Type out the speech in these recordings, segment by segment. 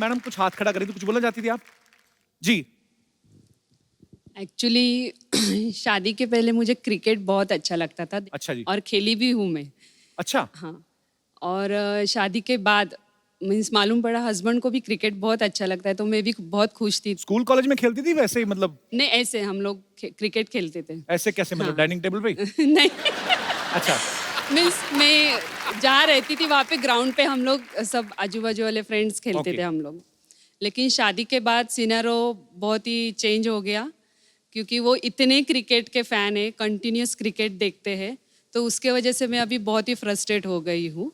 Madam कुछ हाथ खड़ा करी तो कुछ बोलना चाहती थी आप? जी। एक्चुअली शादी के पहले मुझे क्रिकेट बहुत अच्छा लगता था। अच्छा जी। और खेली भी हूँ मैं। अच्छा। हाँ। और शादी के बाद मीन्स मालूम पड़ा हस्बैंड को भी क्रिकेट बहुत अच्छा लगता है, तो मैं भी बहुत खुश थी। स्कूल कॉलेज में खेलती थी वैसे ही मतलब? नहीं, ऐसे हम लोग क्रिकेट खेलते थे। ऐसे कैसे मतलब हाँ। डाइनिंग टेबल पे ही? नहीं। अच्छा। मीन्स मैं जहाँ रहती थी वहाँ पे ग्राउंड पे हम लोग सब आजू बाजू वाले फ्रेंड्स खेलते Okay. थे हम लोग। लेकिन शादी के बाद सिनेरियो बहुत ही चेंज हो गया, क्योंकि वो इतने क्रिकेट के फैन है, कंटिन्यूस क्रिकेट देखते हैं, तो उसके वजह से मैं अभी बहुत ही फ्रस्ट्रेट हो गई हूँ।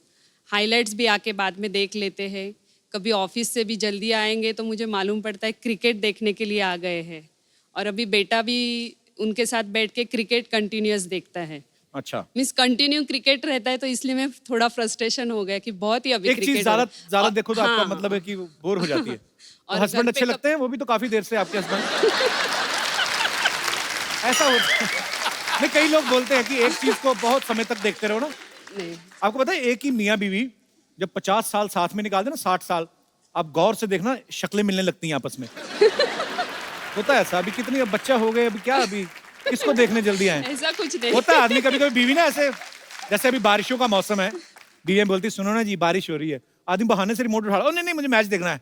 हाइलाइट्स भी आके बाद में देख लेते हैं, कभी ऑफिस से भी जल्दी आएंगे तो मुझे मालूम पड़ता है क्रिकेट देखने के लिए आ गए हैं। और अभी बेटा भी उनके साथ बैठ के क्रिकेट कंटिन्यूस देखता है। अच्छा। मीन्स कंटिन्यू क्रिकेट रहता है, तो इसलिए मैं थोड़ा फ्रस्ट्रेशन हो गया कि बहुत ही अभी एक चीज क्रिकेट ज्यादा देखो तो आपका हाँ, मतलब है कि बोर हो जाती है। और तो हस्बैंड घर अच्छे पे लगते हैं, वो भी तो काफी देर से आपके हस्बैंड। ऐसा होता है। नहीं, कई लोग बोलते हैं कि एक चीज को बहुत समय तक देखते रहो ना। नहीं, आपको पता है एक ही मियाँ बीवी जब 50 साल साथ में निकाल दे ना, 60 साल, आप गौर से देखना शक्लें मिलने लगती हैं आपस में। होता है ऐसा। अभी कितनी अब बच्चा हो गए, अभी क्या, अभी किसको देखने जल्दी आए? ऐसा कुछ नहीं। होता है आदमी कभी कभी बीवी ना ऐसे, जैसे अभी बारिशों का मौसम है, बीवी बोलती सुनो ना जी बारिश हो रही है, आदमी बहाने से रिमोट उठा, ओ नहीं नहीं मुझे मैच देखना है।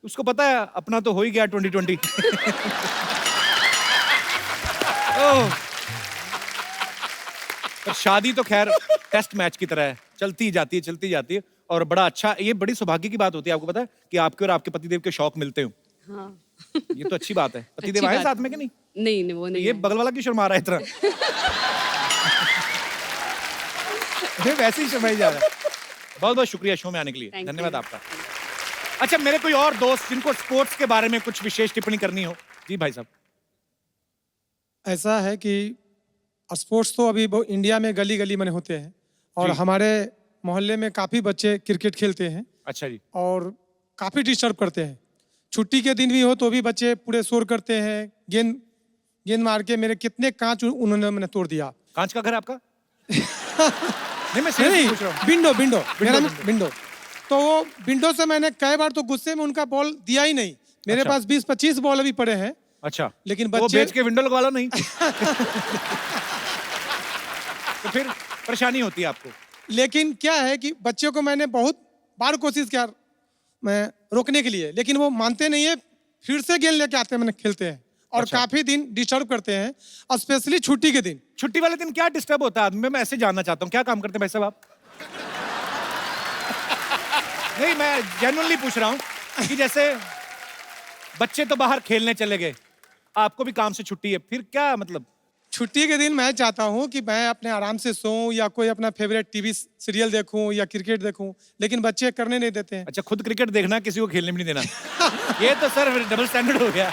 उसको पता है अपना तो हो ही गया 2020। ओह, पर शादी तो खैर टेस्ट मैच की तरह है, चलती जाती है चलती जाती है। और बड़ा अच्छा, ये बड़ी सौभाग्य की बात होती है, आपको पता है कि आपके और आपके पतिदेव के शौक मिलते हो। हाँ। ये तो अच्छी बात है। पतिदेव अच्छी आए बात साथ है। में कि नहीं? नहीं नहीं, वो तो नहीं ये आए। बगल वाला क्यों शर्मा रहा है इतना? ये वैसे ही शर्माई जा रहा है। बहुत बहुत शुक्रिया शो में आने के लिए, Thank धन्यवाद you. आपका। अच्छा, मेरे कोई और दोस्त जिनको स्पोर्ट्स के बारे में कुछ विशेष टिप्पणी करनी हो? जी भाई साहब। ऐसा है कि स्पोर्ट्स तो अभी इंडिया में गली गली में होते हैं, और जी। हमारे मोहल्ले में काफ़ी बच्चे क्रिकेट खेलते हैं अच्छा जी। और काफ़ी डिस्टर्ब करते हैं। छुट्टी के दिन भी हो तो भी बच्चे पूरे शोर करते हैं, गेंद गेंद मार के मेरे कितने कांच उन्होंने मैंने तोड़ दिया। कांच का घर है आपका? नहीं, मैं नहीं सीरियसली नहीं, पूछ रहा हूँ। विंडो विंडो मेरा विंडो। विंडो। तो वो विंडो से मैंने कई बार तो गुस्से में उनका बॉल दिया ही नहीं। मेरे अच्छा। पास 20-25 बॉल अभी पड़े हैं, अच्छा, लेकिन वो बच्चे बेच के विंडो लगवा लो नहीं। तो फिर परेशानी होती है आपको। लेकिन क्या है कि बच्चे को मैंने बहुत बार कोशिश किया मैं रोकने के लिए, लेकिन वो मानते नहीं है। फिर से गेंद लेके आते हैं, मैंने खेलते हैं और अच्छा। काफी दिन डिस्टर्ब करते हैं, स्पेशली छुट्टी के दिन। छुट्टी वाले दिन क्या डिस्टर्ब होता है आदमी में? मैं ऐसे जानना चाहता हूँ, क्या काम करते हैं भाई साहब आप? नहीं, मैं जेन्युइनली पूछ रहा हूँ कि जैसे बच्चे तो बाहर खेलने चले गए, आपको भी काम से छुट्टी है, फिर क्या मतलब? छुट्टी के दिन मैं चाहता हूँ कि मैं अपने आराम से सोऊं या कोई अपना फेवरेट टीवी सीरियल देखूं या क्रिकेट देखूं, लेकिन बच्चे करने नहीं देते हैं। अच्छा, खुद क्रिकेट देखना, किसी को खेलने भी नहीं देना। ये तो सर डबल स्टैंडर्ड हो गया।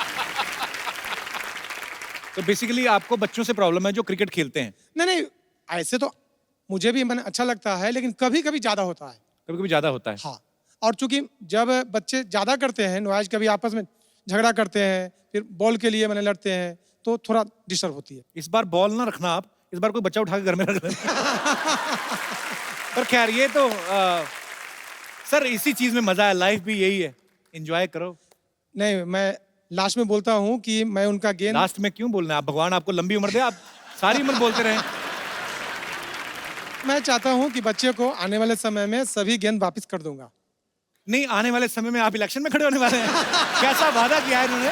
तो बेसिकली आपको बच्चों से प्रॉब्लम है जो क्रिकेट खेलते हैं? नहीं नहीं, ऐसे तो मुझे भी मैंने अच्छा लगता है, लेकिन कभी कभी ज्यादा होता है। कभी कभी ज्यादा होता है। हाँ, और चूंकि जब बच्चे ज्यादा करते हैं नॉइज, कभी आपस में झगड़ा करते हैं, फिर बॉल के लिए मैंने लड़ते हैं, तो थोड़ा डिस्टर्ब होती है। इस बार बॉल ना रखना आप, इस बार कोई बच्चा उठा के घर में रख देना। पर खैर ये तो सर इसी चीज में मजा है, लाइफ भी यही है, एंजॉय करो। नहीं, मैं लास्ट में बोलता हूँ कि मैं उनका गेंद लास्ट में क्यों बोलना है? आप भगवान आपको लंबी उम्र दे, आप सारी उम्र बोलते रहे। मैं चाहता हूँ कि बच्चे को आने वाले समय में सभी गेंद वापस कर दूंगा। नहीं, आने वाले समय में आप इलेक्शन में खड़े होने वाले हैं? कैसा वादा किया है इन्होंने?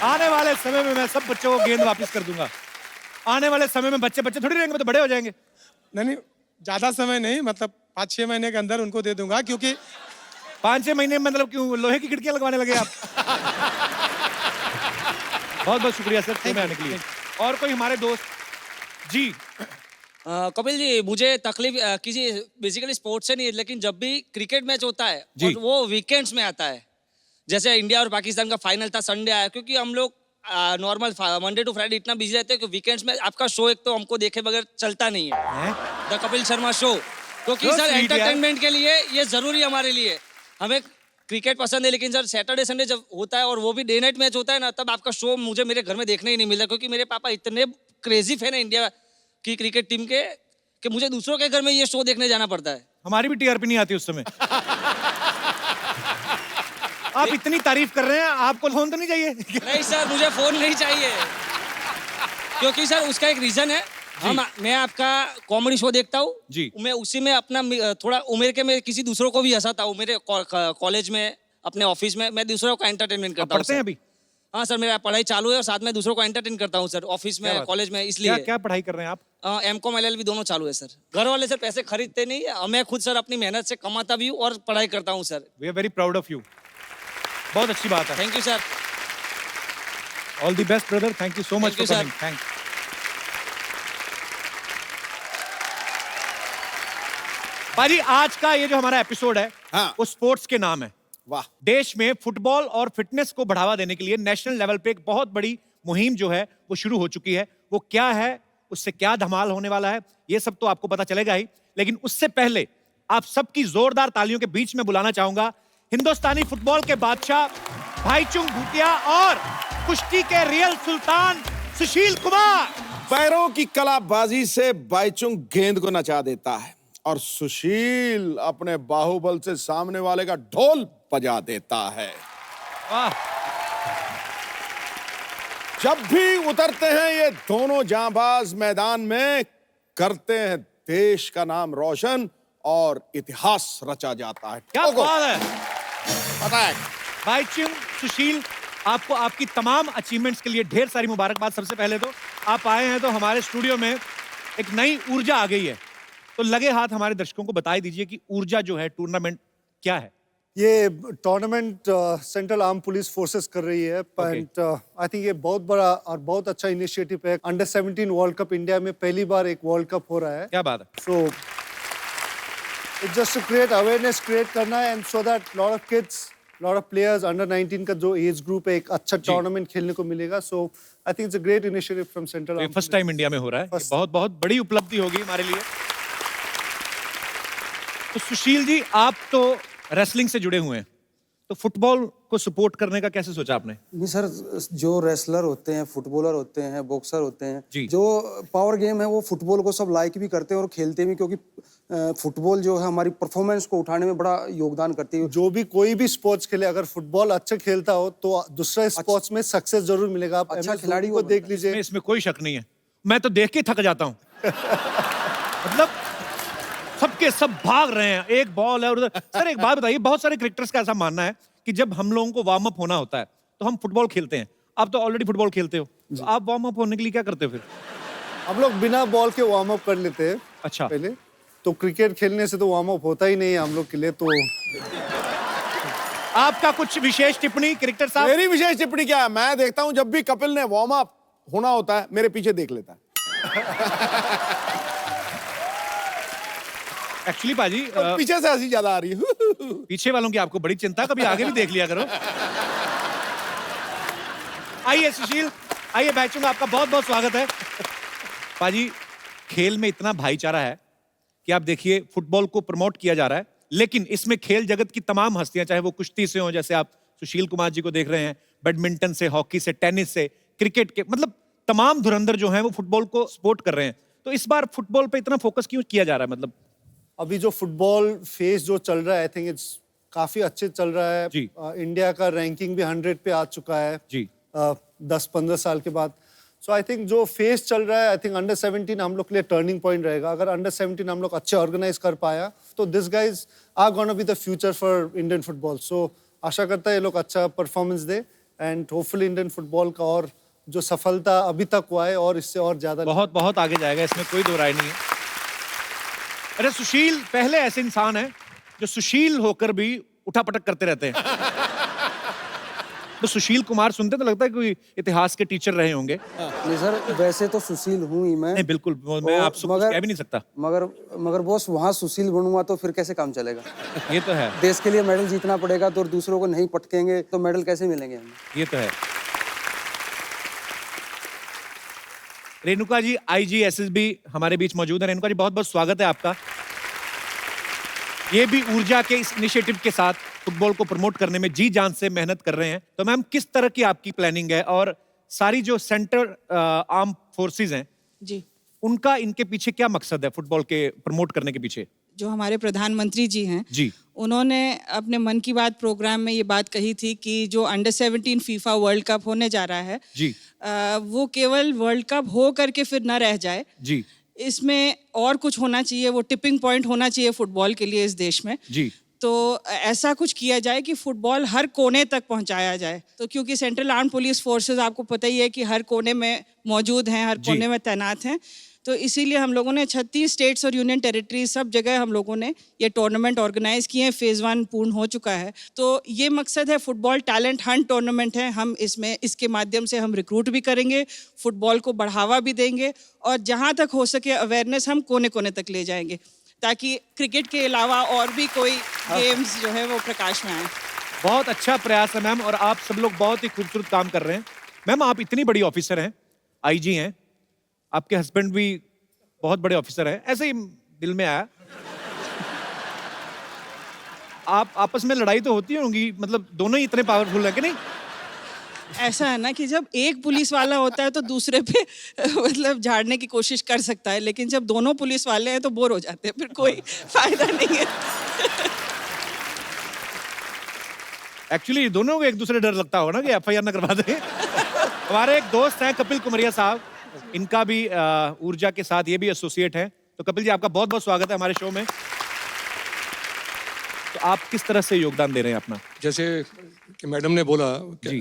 आने वाले समय में मैं सब बच्चों को गेंद वापस कर दूंगा। आने वाले समय में बच्चे बच्चे थोड़ी रहेंगे, तो बड़े हो जाएंगे। नहीं, ज्यादा समय नहीं, मतलब 5-6 महीने के अंदर उनको दे दूंगा, क्योंकि 5-6 महीने में मतलब क्यों लोहे की खिड़कियां लगवाने लगे आप? बहुत बहुत शुक्रिया सर शो में आने के लिए। और कोई हमारे दोस्त? जी। कपिल जी, मुझे तकलीफ किसी बेसिकली स्पोर्ट्स से नहीं है, लेकिन जब भी क्रिकेट मैच होता है जी। और वो वीकेंड्स में आता है, जैसे इंडिया और पाकिस्तान का फाइनल था, संडे आया, क्योंकि हम लोग नॉर्मल मंडे टू फ्राइडे इतना बिजी रहते हैं कि वीकेंड्स में आपका शो एक तो हमको देखे बगैर चलता नहीं है, द कपिल शर्मा शो। क्योंकि So सर sweet एंटरटेनमेंट के लिए ये जरूरी है हमारे लिए। हमें क्रिकेट पसंद है, लेकिन सर सैटरडे संडे जब होता है और वो भी डे नाइट मैच होता है ना, तब आपका शो मुझे मेरे घर में देखने ही नहीं मिलता, क्योंकि मेरे पापा इतने क्रेजी फैन है इंडिया की क्रिकेट टीम के कि मुझे दूसरों के घर में ये शो देखने जाना पड़ता है। हमारी भी टीआरपी नहीं आती उस समय। आप इतनी तारीफ कर रहे हैं, आपको फोन तो नहीं चाहिए? नहीं सर, मुझे फोन नहीं चाहिए, क्योंकि सर उसका एक रीजन है। मैं आपका कॉमेडी शो देखता हूँ जी। मैं उसी में अपना थोड़ा उम्र के मैं किसी दूसरों को भी हंसाता हूँ। मेरे कॉलेज में, अपने ऑफिस में मैं दूसरों का एंटरटेनमेंट आप करता हूँ। पढ़ते हैं अभी? हाँ सर, मेरा पढ़ाई चालू है और साथ में दूसरों को एंटरटेन करता हूँ सर, ऑफिस में, कॉलेज में। इसलिए क्या पढ़ाई कर रहे हैं आप? एमकॉम एलएलबी दोनों चालू है सर। घर वाले सर पैसे खरीदते नहीं है, मैं खुद सर अपनी मेहनत से कमाता भी हूँ और पढ़ाई करता हूँ sir. We are very proud of you. बहुत अच्छी बात है। Thank you sir. All the best brother, thank you so much Thank you, for sir. Coming. Thank. भाजी आज का ये जो हमारा एपिसोड है, हाँ। वो स्पोर्ट्स के नाम है। वाह। देश में फुटबॉल और फिटनेस को बढ़ावा देने के लिए नेशनल लेवल पे एक बहुत बड़ी मुहिम जो है वो शुरू हो चुकी है। वो क्या है, उससे क्या धमाल होने वाला है, ये सब तो आपको पता चलेगा ही, लेकिन उससे पहले आप सबकी जोरदार तालियों के बीच में बुलाना चाहूंगा हिंदुस्तानी फुटबॉल के बादशाह भाईचुंग भूटिया और कुश्ती के रियल सुल्तान सुशील कुमार। पैरों की कलाबाजी से बाईचुंग गेंद को नचा देता है और सुशील अपने बाहुबल से सामने वाले का ढोल बजा देता है। वाह। जब भी उतरते हैं ये दोनों जांबाज मैदान में, करते हैं देश का नाम रोशन और इतिहास रचा जाता है। क्या बात है अटैक। भाईचुंग, सुशील, आपको आपकी तमाम अचीवमेंट्स के लिए ढेर सारी मुबारकबाद। सबसे पहले तो आप आए हैं तो हमारे स्टूडियो में एक नई ऊर्जा आ गई है, तो लगे हाथ हमारे दर्शकों को बता दीजिए कि ऊर्जा जो है टूर्नामेंट क्या है। ये tournament central arm police forces कर रही है, बट आई थिंक ये बहुत बड़ा और बहुत अच्छा इनिशिएटिव है। अंडर 17 वर्ल्ड कप इंडिया में पहली बार एक वर्ल्ड कप हो रहा है। क्या बात है। So it's just to create awareness create करना है, and so that lot of kids, lot of players under 19 का जो एज ग्रुप है एक अच्छा टूर्नामेंट खेलने को मिलेगा। So I think it's a great initiative from central arm. First time India में हो रहा है, ये बहुत बहुत बड़ी उपलब्धि होगी हमारे लिए। तो सुशील जी, आप तो रेसलिंग से जुड़े हुए हैं, तो फुटबॉल को सपोर्ट करने का कैसे सोचा आपने? नहीं सर, जो रेसलर होते हैं, फुटबॉलर होते हैं, बॉक्सर होते जी। हैं, जो पावर गेम है वो फुटबॉल को सब लाइक भी करते हैं और खेलते भी, क्योंकि फुटबॉल जो है हमारी परफॉर्मेंस को उठाने में बड़ा योगदान करती है। जो भी कोई भी स्पोर्ट्स खेले, अगर फुटबॉल अच्छा खेलता हो तो दूसरे स्पोर्ट्स में सक्सेस जरूर मिलेगा। आप अच्छा MS खिलाड़ी धोनी को वो देख लीजिए। इसमें कोई शक नहीं है, मैं तो देख के थक जाता हूँ। मतलब सबके सब भाग रहे हैं, एक बॉल है उधर। सर एक बात बताइए, बहुत सारे क्रिकेटर्स का ऐसा मानना है कि जब हम लोगों को वार्म अप होना होता है तो हम फुटबॉल खेलते हैं। आप तो ऑलरेडी फुटबॉल खेलते हो, तो आप वार्म अप होने के लिए क्या करते हो फिर? हम लोग बिना बॉल के वार्म अप कर लेते हैं। अच्छा। पहले तो क्रिकेट खेलने से तो वार्म अप होता ही नहीं है हम लोग के लिए। तो आपका कुछ विशेष टिप्पणी क्रिकेटर साहब? मेरी विशेष टिप्पणी क्या है, मैं देखता हूं जब भी कपिल ने वार्म अप होना होता है मेरे पीछे देख लेता है। एक्चुअली पाजी, और पीछे से हंसी ज्यादा आ रही है। पीछे वालों की आपको बड़ी चिंता, कभी आगे भी देख लिया करो। आइए सुशील, आइए भाईचुंग, आपका बहुत बहुत स्वागत है। पाजी, खेल में इतना भाईचारा है कि आप देखिए फुटबॉल को प्रमोट किया जा रहा है, लेकिन इसमें खेल जगत की तमाम हस्तियां, चाहे वो कुश्ती से हो, जैसे आप सुशील कुमार जी को देख रहे हैं, बैडमिंटन से, हॉकी से, टेनिस से, क्रिकेट के, मतलब तमाम धुरंधर जो हैं वो फुटबॉल को सपोर्ट कर रहे हैं। तो इस बार फुटबॉल पे इतना फोकस क्यों किया जा रहा है? मतलब अभी जो फुटबॉल फेज जो चल रहा है, आई थिंक इट्स काफी अच्छे चल रहा है। जी। इंडिया का रैंकिंग भी 100 पे आ चुका है जी। 10-15 साल के बाद। सो आई थिंक जो फेज चल रहा है, आई थिंक अंडर 17 हम लोग के लिए टर्निंग पॉइंट रहेगा। अगर अंडर 17 हम लोग अच्छे ऑर्गेनाइज कर पाया तो this guys are gonna be the future for Indian football. So आशा करता है ये लोग अच्छा परफॉर्मेंस दे, एंड होपफुली इंडियन फुटबॉल का और जो सफलता अभी तक हुआ है और इससे और ज्यादा बहुत बहुत आगे जाएगा, इसमें कोई दो राय नहीं है। अरे सुशील पहले ऐसे इंसान है जो सुशील होकर भी उठापटक करते रहते हैं। तो सुशील कुमार सुनते तो लगता है कोई इतिहास के टीचर रहे होंगे। नहीं सर, वैसे तो सुशील हूँ ही मैं। नहीं बिल्कुल, मैं और आपसे कुछ कह भी नहीं सकता। मगर बॉस, वहाँ सुशील बनूंगा तो फिर कैसे काम चलेगा? ये तो है, देश के लिए मेडल जीतना पड़ेगा, तो दूसरों को नहीं पटकेंगे तो मेडल कैसे मिलेंगे हमें? ये तो है। रेणुका जी, आईजी एसएसबी हमारे बीच मौजूद है। रेणुका जी, बहुत बहुत स्वागत है आपका। ये भी ऊर्जा के इस इनिशिएटिव के साथ फुटबॉल को प्रमोट करने में जी जान से मेहनत कर रहे हैं। तो मैम, किस तरह की आपकी प्लानिंग है, और सारी जो सेंट्रल आर्म फोर्सेस हैं जी, उनका इनके पीछे क्या मकसद है फुटबॉल के प्रमोट करने के पीछे? जो हमारे प्रधानमंत्री जी हैं जी। उन्होंने अपने मन की बात प्रोग्राम में ये बात कही थी कि जो अंडर 17 फीफा वर्ल्ड कप होने जा रहा है जी। वो केवल वर्ल्ड कप हो करके फिर न रह जाए, जी। इसमें और कुछ होना चाहिए, वो टिपिंग पॉइंट होना चाहिए फुटबॉल के लिए इस देश में। जी। तो ऐसा कुछ किया जाए कि फुटबॉल हर कोने तक पहुंचाया जाए। तो क्योंकि सेंट्रल आर्म पुलिस फोर्सेस आपको पता ही है कि हर कोने में मौजूद हैं, हर जी। कोने में तैनात हैं, तो इसीलिए हम लोगों ने 36 स्टेट्स और यूनियन टेरिटरीज सब जगह हम लोगों ने ये टूर्नामेंट ऑर्गेनाइज किए हैं। फेज़ 1 पूर्ण हो चुका है। तो ये मकसद है, फुटबॉल टैलेंट हंट टूर्नामेंट है। हम इसके माध्यम से हम रिक्रूट भी करेंगे, फुटबॉल को बढ़ावा भी देंगे और जहाँ तक हो सके अवेयरनेस हम कोने कोने तक ले जाएंगे, ताकि क्रिकेट के अलावा और भी कोई गेम्स जो है वो प्रकाश में आए। बहुत अच्छा प्रयास है मैम, और आप सब लोग बहुत ही खूबसूरत काम कर रहे हैं। मैम, आप इतनी बड़ी ऑफिसर हैं, आईजी हैं, आपके हस्बैंड भी बहुत बड़े ऑफिसर हैं, ऐसे ही दिल में आया। आप आपस में लड़ाई तो होती होंगी, मतलब दोनों ही इतने पावरफुल हैं कि नहीं? ऐसा है ना कि जब एक पुलिस वाला होता है तो दूसरे पे मतलब झाड़ने की कोशिश कर सकता है, लेकिन जब दोनों पुलिस वाले हैं तो बोर हो जाते हैं, फिर कोई फायदा नहीं है। एक्चुअली दोनों को एक दूसरे डर लगता होगा ना कि एफआईआर ना करवा दें। हमारे एक दोस्त हैं कपिल कुमरिया साहब, इनका भी ऊर्जा के साथ ये भी एसोसिएट है। तो कपिल जी, आपका बहुत बहुत स्वागत है हमारे शो में। तो आप किस तरह से योगदान दे रहे हैं अपना? जैसे कि मैडम ने बोला कि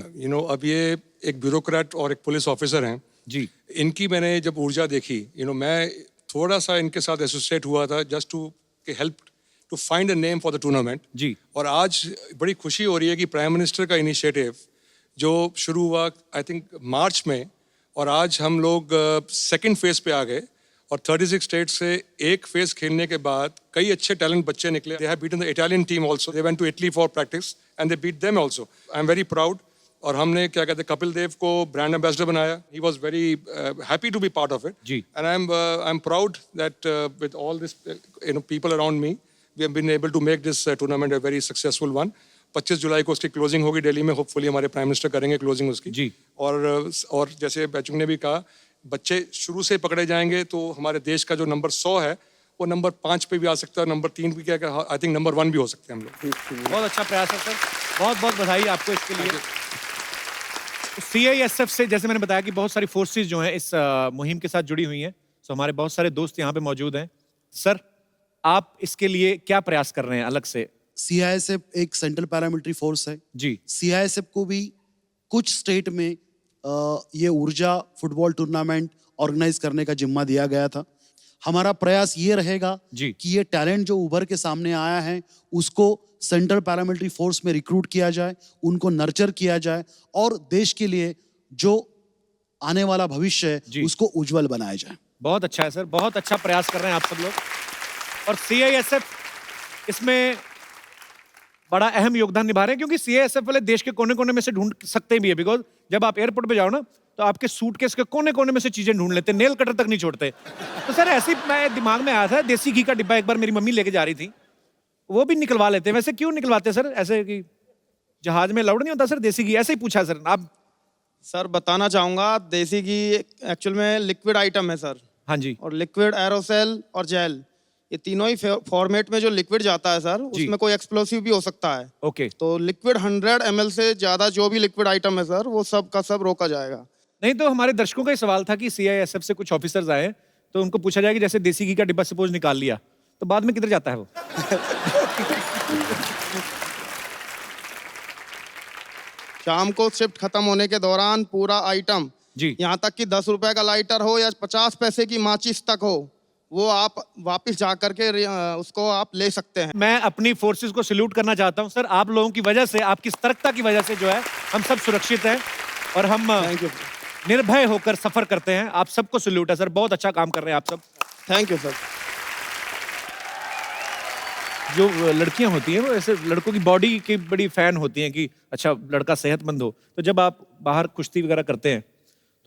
अब ये एक ब्यूरोक्रेट और एक पुलिस ऑफिसर हैं जी। इनकी मैंने जब ऊर्जा देखी, मैं थोड़ा सा इनके साथ एसोसिएट हुआ था just to help to find a name for the tournament जी। और आज बड़ी खुशी हो रही है कि प्राइम मिनिस्टर का इनिशिएटिव जो शुरू हुआ आई थिंक मार्च में, और आज हम लोग सेकंड फेज पे आ गए और 36 स्टेट से एक फेज खेलने के बाद कई अच्छे टैलेंट बच्चे निकले। They have beaten the Italian team also, they went to Italy for practice and they beat them also. I am very proud. और हमने क्या कहते हैं, कपिल देव को ब्रांड एम्बेसडर बनाया। He was very happy to be part of it जी। And I am proud that with all this people around me we have been able to make this tournament a very successful one. 25 जुलाई को उसकी closing होगी दिल्ली में, hopefully हमारे prime minister करेंगे closing उसकी जी। और जैसे बैचुंग ने भी कहा, बच्चे शुरू से पकड़े जाएंगे तो हमारे देश का जो नंबर 100 है वो नंबर 5 पे भी आ सकता है, नंबर 3 भी, क्या आई थिंक नंबर 1 भी हो सकते हैं हम लोग। बहुत अच्छा प्रयास है सर, बहुत बहुत बधाई आपको इसके लिए। सीआईएसएफ से जैसे मैंने बताया कि बहुत सारी फोर्सेस जो हैं इस मुहिम के साथ जुड़ी हुई हैं, तो हमारे बहुत सारे दोस्त यहाँ पे मौजूद हैं। सर, आप इसके लिए क्या प्रयास कर रहे हैं अलग से? सीआईएसएफ एक सेंट्रल पैरामिलिट्री फोर्स है जी। सीआईएसएफ को भी कुछ स्टेट में ये ऊर्जा फुटबॉल टूर्नामेंट ऑर्गेनाइज करने का जिम्मा दिया गया था। हमारा प्रयास ये रहेगा जी। कि ये टैलेंट जो उभर के सामने आया है उसको सेंट्रल पैरामिलिट्री फोर्स में रिक्रूट किया जाए, उनको नर्चर किया जाए और देश के लिए जो आने वाला भविष्य है उसको उज्जवल बनाया जाए। बहुत अच्छा है सर, बहुत अच्छा प्रयास कर रहे हैं आप सब लोग। और सीआईएसएफ इसमें बड़ा अहम योगदान निभा रहे हैं, क्योंकि सीआईएसएफ वाले देश के कोने कोने में से ढूंढ सकते भी है। बिकॉज जब आप एयरपोर्ट पे जाओ ना, तो आपके सूटकेस के कोने कोने में से चीजें ढूंढ लेते, नेल कटर तक नहीं छोड़ते। तो सर ऐसी मैं दिमाग में आया था, देसी घी का डिब्बा एक बार मेरी मम्मी लेके जा रही थी, वो भी निकलवा लेते। वैसे क्यों निकलवाते सर? ऐसे कि जहाज में अलाउड नहीं होता सर देसी घी? ऐसे ही पूछा सर। आप? सर बताना चाहूंगा, देसी घी एक्चुअल में लिक्विड आइटम है सर। हाँ जी। और लिक्विड, एरोसेल और जेल, ये तीनों ही फॉर्मेट में जो लिक्विड जाता है सर, उसमें कोई एक्सप्लोसिव भी हो सकता है। ओके। तो लिक्विड 100 ml से ज्यादा जो भी लिक्विड आइटम है सर, वो सब का सब रोका जाएगा। नहीं तो हमारे दर्शकों का ही सवाल था कि सीआईएसएफ से कुछ ऑफिसर्स आए तो उनको पूछा जाए कि जैसे देसी घी का डिब्बा सपोज निकाल लिया तो बाद में किधर जाता है वो? शाम को शिफ्ट खत्म होने के दौरान पूरा आइटम जी, यहाँ तक कि 10 रुपए का लाइटर हो या 50 पैसे की माचिस तक हो, वो आप वापस जा करके उसको आप ले सकते हैं। मैं अपनी फोर्सेस को सैल्यूट करना चाहता हूं सर। आप लोगों की वजह से, आपकी सतर्कता की वजह से जो है हम सब सुरक्षित हैं और हम निर्भय होकर सफर करते हैं। आप सबको सैल्यूट है सर, बहुत अच्छा काम कर रहे हैं आप सब। Thank you sir. जो लड़कियां होती हैं वो ऐसे लड़कों की बॉडी की बड़ी फैन होती हैं कि अच्छा लड़का सेहतमंद हो, तो जब आप बाहर कुश्ती वगैरह करते हैं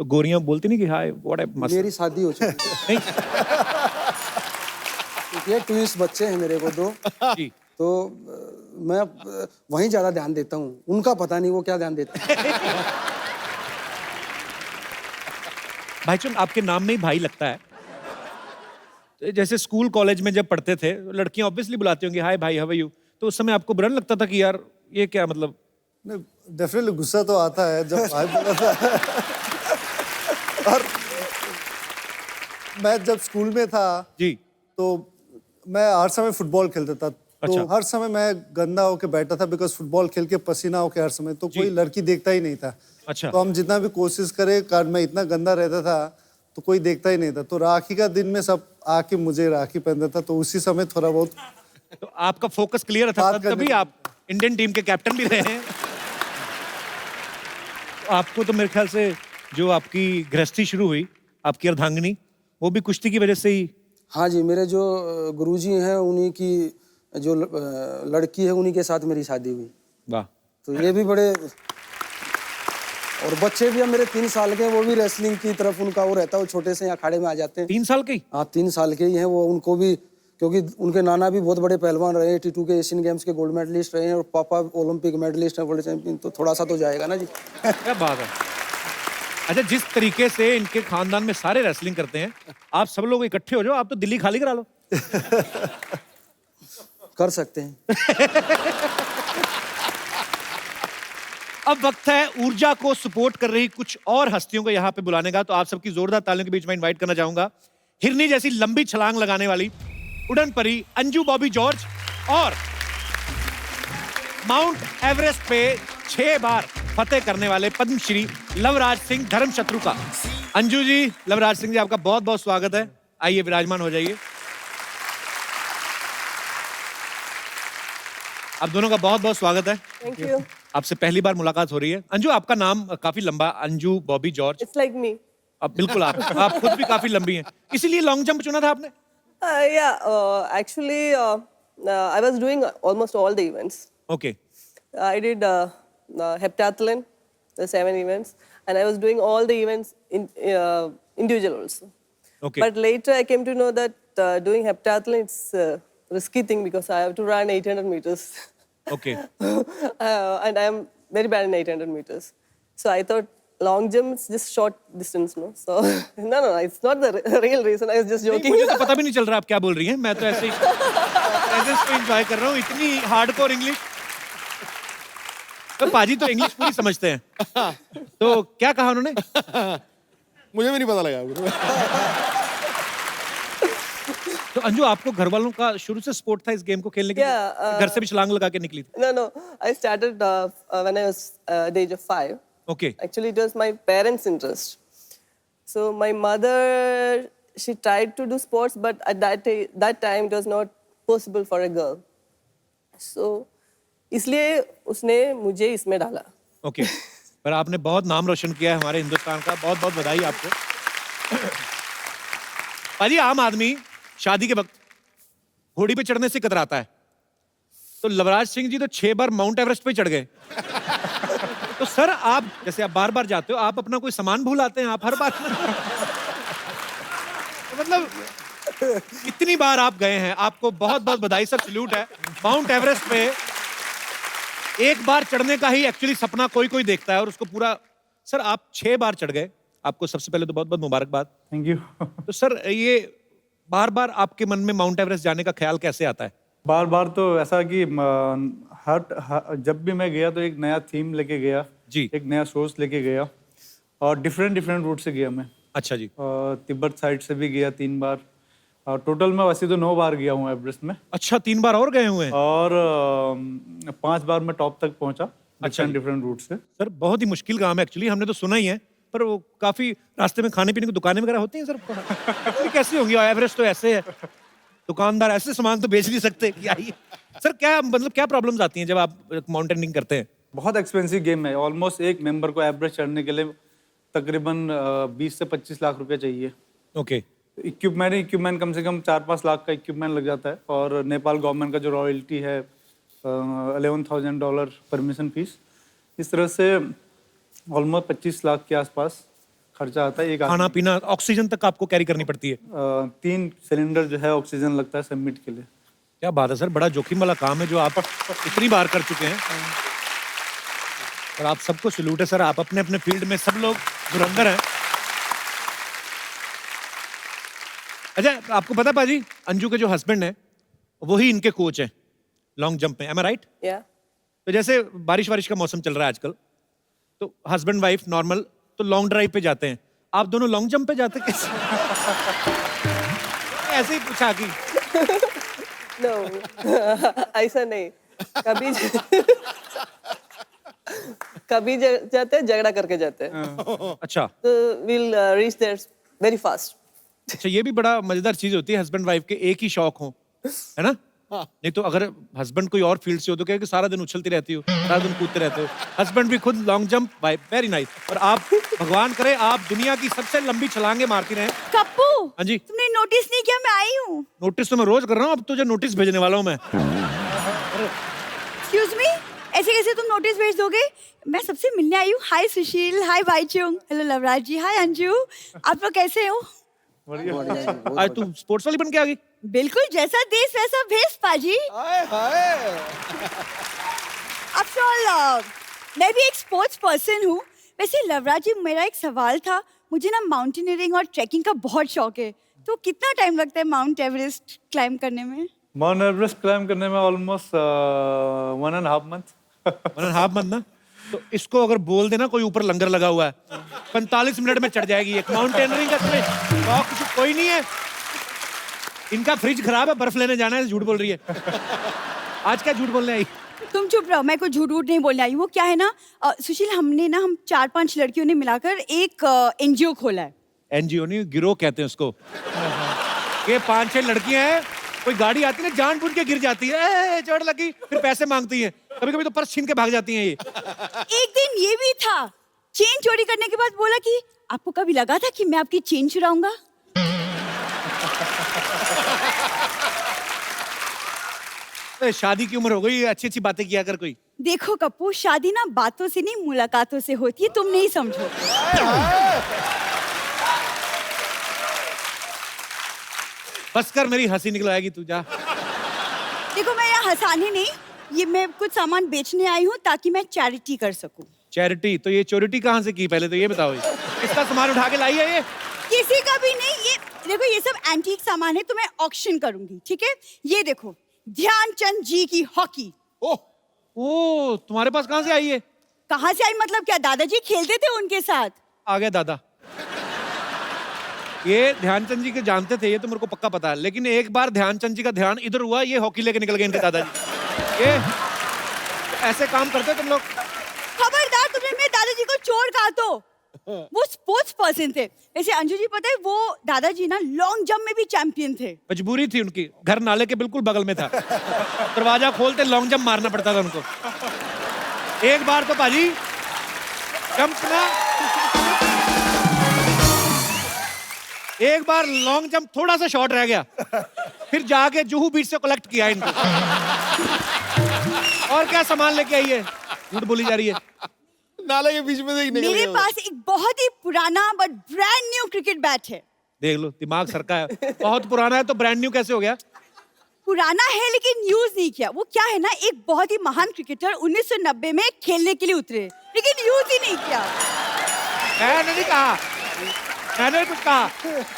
तो गोरियां बोलती नहीं कि हाय व्हाट आई मस्ट? मेरी शादी हो चुकी है, ट्विंस बच्चे हैं मेरे को 2 जी। तो मैं वहीं ज्यादा ध्यान देता हूँ, उनका पता नहीं वो क्या ध्यान देते हैं। भाईचुन, आपके नाम में ही भाई लगता है, तो जैसे स्कूल कॉलेज में जब पढ़ते थे लड़कियां ऑब्वियसली बुलाती होंगी हाय भाई हाउ आर यू, तो उस समय आपको बुरा नहीं लगता था कि यार ये क्या मतलब? डेफिनेटली गुस्सा तो आता है जब भाई बोला था। और मैं जब स्कूल में था जी तो मैं हर समय फुटबॉल खेलता था, तो अच्छा। हर समय मैं गंदा होके बैठा था बिकॉज फुटबॉल खेल के पसीना होके हर समय, तो कोई लड़की देखता ही नहीं था। अच्छा। तो हम जितना भी कोशिश करें, कारण मैं इतना गंदा रहता था तो कोई देखता ही नहीं था। तो राखी का दिन में सब आके मुझे राखी पहनता था, तो उसी समय थोड़ा बहुत तो आपका फोकस क्लियर था, बात करने तभी में- आप इंडियन टीम के कैप्टन भी रहे हैं। आपको तो मेरे ख्याल से जो आपकी गृहस्थी शुरू हुई, आपकी अर्धांगिनी, वो भी कुश्ती की वजह से ही? हाँ जी, मेरे जो गुरुजी हैं उन्हीं की जो लड़की है उन्हीं के साथ मेरी शादी हुई। वाह। तो ये भी बड़े, और बच्चे भी अब मेरे 3 साल के हैं, वो भी रेसलिंग की तरफ उनका वो रहता है, वो छोटे से अखाड़े में आ जाते हैं। 3 साल के ही? हाँ 3 साल के ही हैं वो। उनको भी, क्योंकि उनके नाना भी बहुत बड़े पहलवान रहे हैं, T2 के एशियन गेम्स के गोल्ड मेडलिस्ट रहे हैं, और पापा ओलंपिक मेडलिस्ट हैं, वर्ल्ड चैंपियन, तो थोड़ा सा तो जाएगा ना जी। क्या बात है। अच्छा, जिस तरीके से इनके खानदान में सारे रेसलिंग करते हैं, आप सब लोग इकट्ठे हो जाओ, आप तो दिल्ली खाली करा लो। कर सकते हैं। अब वक्त है ऊर्जा को सपोर्ट कर रही कुछ और हस्तियों को यहाँ पे बुलाने का, तो आप सबकी जोरदार तालियों के बीच में इनवाइट करना चाहूंगा हिरनी जैसी लंबी छलांग लगाने वाली उड़न परी अंजू बॉबी जॉर्ज, और माउंट एवरेस्ट पे 6 बार फतेह करने वाले पद्मश्री लवराज सिंह धर्मशत्रु का। अंजू जी, लवराज सिंह जी, आपका बहुत बहुत स्वागत है। आइए विराजमान हो जाइए। आप दोनों का बहुत बहुत स्वागत है। Thank you. आपसे पहली बार मुलाकात हो रही है। अंजू, आपका नाम काफी लंबा, Anju Bobby George. It's like me. अब बिल्कुल आप खुद भी काफी लंबी हैं, इसीलिए लॉन्ग जंप चुना था आपने? Actually, I was doing almost all the events. Okay. I did heptathlon, the 7 events, and I was doing all the events in individual also. Okay. But later I came to know that doing heptathlon it's a risky thing because I have to run 800 meters. Okay. And I am very bad in 800 meters. So I thought long jump is just short distance, no? So no, it's not the real reason. I was just joking. मुझे तो पता भी नहीं चल रहा आप क्या बोल रही हैं, मैं तो ऐसे ही एंजॉय कर रहा हूँ। इतनी हार्डकोर इंग्लिश। तो पाजी तो इंग्लिश पूरी समझते हैं। तो क्या कहा उन्होंने? मुझे भी नहीं पता लगा। तो अंजू, आपको घर वालों का शुरू से सपोर्ट था इस गेम को खेलने के लिए? Yeah, घर से भी छलांग लगा के निकली थी? No. I started when I was the age of 5. Okay. Actually, it was my parents' interest. So my mother, she tried to do sports, but at that time it was not possible for a girl. So इसलिए उसने मुझे इसमें डाला। Okay. पर आपने बहुत नाम रोशन किया है हमारे हिंदुस्तान का, बहुत बहुत बधाई आपको। पाजी, आम आदमी शादी के वक्त घोड़ी पे चढ़ने से कतराता है, तो लवराज सिंह जी तो 6 बार माउंट एवरेस्ट पे चढ़ गए। तो सर, आप जैसे आप बार बार जाते हो, आप अपना कोई सामान भूल आते हैं आप हर बार? तो मतलब कितनी बार आप गए हैं, आपको बहुत बहुत बधाई सर, सल्यूट है। माउंट एवरेस्ट पे एक बार चढ़ने का ही एक्चुअली सपना कोई कोई देखता है, और उसको पूरा, सर आप 6 बार चढ़ गए, आपको सबसे पहले तो बहुत बहुत मुबारकबाद। Thank you. तो सर, ये बार बार आपके मन में माउंट एवरेस्ट जाने का ख्याल कैसे आता है? बार बार तो ऐसा कि जब भी मैं गया तो एक नया थीम लेके गया जी, एक नया सोर्स लेके गया, और डिफरेंट रूट से गया मैं। अच्छा जी। तिब्बत साइड से भी गया 3 बार, और टोटल मैं वैसे तो 9 बार गया हूँ एवरेस्ट में। अच्छा, 3 बार और गए हुए हैं? और 5 बार मैं टॉप तक पहुंचा। अच्छा, डिफरेंट रूट से। सर बहुत ही मुश्किल काम है एक्चुअली, हमने तो सुना ही है, पर वो काफी रास्ते में खाने पीने की दुकानें वगैरह होती हैं सर? कैसी होंगी? एवरेस्ट तो ऐसे है, दुकानदार ऐसे सामान तो बेच नहीं सकते। क्या ही सर, क्या मतलब क्या प्रॉब्लम्स आती हैं जब आप माउंटेनिंग करते हैं? बहुत एक्सपेंसिव गेम है। ऑलमोस्ट एक मेंबर को एवरेस्ट चढ़ने के लिए तकरीबन 20 से 25 लाख रुपए चाहिए। ओके। इक्विपमेंट कम से कम 4-5 लाख का इक्विपमेंट लग जाता है, और नेपाल गवर्नमेंट का जो रॉयल्टी है $11,000 परमिशन फीस, इस तरह से ऑलमोस्ट 25 लाख के आसपास खर्चा आता है। एक खाना पीना, ऑक्सीजन तक आपको कैरी करनी पड़ती है? 3 सिलेंडर जो है ऑक्सीजन लगता है सबमिट के लिए। क्या बात है सर, बड़ा जोखिम वाला काम है जो आप इतनी बार कर चुके हैं, और आप सबको सैल्यूट है सर। आप अपने अपने फील्ड में सब लोग धुरंधर हैं। अच्छा, आपको पता पाजी, अंजू के जो हस्बैंड है वही इनके कोच हैं लॉन्ग जंप में, एम आई राइट? Yeah. तो जैसे बारिश का मौसम चल रहा है आजकल, तो हस्बैंड वाइफ नॉर्मल तो लॉन्ग ड्राइव पे जाते हैं, आप दोनों लॉन्ग जंप पे जाते कैसे? ऐसे ही पूछा कि No, ऐसा नहीं. कभी कभी जाते हैं, झगड़ा करके जाते हैं. अच्छा So we'll reach there very fast. अच्छा, ये भी बड़ा मजेदार चीज होती है हस्बैंड वाइफ के एक ही शौक हो, है ना? नहीं तो अगर हस्बैंड कोई और फील्ड से हो तो क्या है कि सारा दिन उछलती रहती हो, सारा दिन कूदते रहते हो. हस्बैंड भी खुद लॉन्ग जंप, वेरी नाइस. और आप भगवान करे आप दुनिया की सबसे लंबी छलांगे मारती रहे. कप्पू, हाँ जी. तुमने नोटिस नहीं किया मैं आई हूँ? नोटिस तो मैं रोज कर रहा हूँ, अब तुझे नोटिस भेजने वाला हूँ मैं. एक्सक्यूज मी, ऐसे कैसे तुम नोटिस भेज दोगे? मैं सबसे मिलने आई हूँ. हाय सुशील, हाय भाईचुंग, हेलो लवराज जी, हाय अंजू, आप लोग कैसे हो? आज तू स्पोर्ट्स वाली बन के आ गई. बिल्कुल, जैसा देश वैसा भेष पाजी. आफ्टर ऑल मैं भी एक स्पोर्ट्स पर्सन हूँ. वैसे लवराज जी, मेरा एक सवाल था. मुझे ना माउंटेनियरिंग और ट्रैकिंग का बहुत शौक है, तो कितना टाइम लगता है माउंट एवरेस्ट क्लाइंब करने में? माउंट एवरेस्ट क्लाइम करने में ऑलमोस्ट 1.5 month. 1.5 month ना? तो इसको अगर बोल देना कोई ऊपर लंगर लगा हुआ है, 45 मिनट में चढ़ जाएगी. एक माउंटेनियरिंग का तुम्हें शौक कोई नहीं है? इनका फ्रिज खराब है, बर्फ लेने जाना है, झूठ बोल रही है. आज क्या झूठ बोलने आई? तुम चुप रहो, मैं कोई झूठ वूठ नहीं बोलने आई. वो क्या है ना सुशील, हम 4-5 लड़कियों ने मिलाकर एक एनजीओ खोला है. एनजीओ नहीं, गिरोह कहते हैं उसको. ये 5-6 लड़कियां हैं, कोई गाड़ी आती है ना जानबूझ के गिर जाती है, चोट लगी, फिर पैसे मांगती हैं. कभी कभी तो पर्स छीन के भाग जाती हैं ये. एक दिन ये भी था, चेन चोरी करने के बाद बोला कि आपको कभी लगा था कि मैं आपकी चेन चुराऊंगा? शादी की उम्र हो गई, अच्छी अच्छी बातें किया कर कोई. देखो कप्पू, शादी ना बातों से नहीं मुलाकातों से होती है, तुम नहीं समझो. बस कर, मेरी हंसी निकलवाएगी तू. जा. देखो, मैं यहाँ हंसाने नहीं, ये मैं कुछ सामान बेचने आई हूँ ताकि मैं चैरिटी कर सकूँ. चैरिटी? तो ये चोरिटी कहाँ से की, पहले तो ये बताओ. इसका सामान उठा के लाई है ये? किसी का भी नहीं. ये देखो, ये सब एंटीक सामान है, तो मैं ऑक्शन करूंगी, ठीक है? ये देखो, ध्यानचंद जी की हॉकी. ओ, तुम्हारे पास कहाँ से आई है? कहाँ से आई मतलब क्या? दादाजी खेलते थे उनके साथ. आ गया दादा. ये ध्यानचंद जी के जानते थे, ये तो मेरे को पक्का पता है. लेकिन एक बार ध्यानचंद जी का ध्यान इधर हुआ, ये हॉकी लेके निकल गए इनके दादाजी. ये ऐसे काम करते तुम लोग? खबरदार, तुमने मेरे दादाजी को चोर कहा तो. वो स्पोर्ट्स पर्सन थे. वैसे अंजू जी, पता है वो दादाजी ना लॉन्ग जंप में भी चैंपियन थे. मजबूरी थी उनकी, घर नाले के बिल्कुल बगल में था. दरवाजा खोलते लॉन्ग जंप मारना पड़ता था उनको. एक बार तो पाजी जंप ना, एक बार लॉन्ग जंप थोड़ा सा शॉर्ट रह गया, फिर जाके जुहू बीच से कलेक्ट किया इनको. और क्या सामान लेके आई है? झूठ बोली जा रही है. नाले के बीच में से निकल मेरे पास एक बहुत ही पुराना but brand new cricket bat है. देख लो, दिमाग सरका है. बहुत पुराना है तो ब्रांड न्यू कैसे हो गया? पुराना है लेकिन यूज नहीं किया. वो क्या है ना, एक बहुत ही महान क्रिकेटर 1990 में खेलने के लिए उतरे, लेकिन यूज ही नहीं किया. मैंने नहीं कहा, मैंने कुछ कहा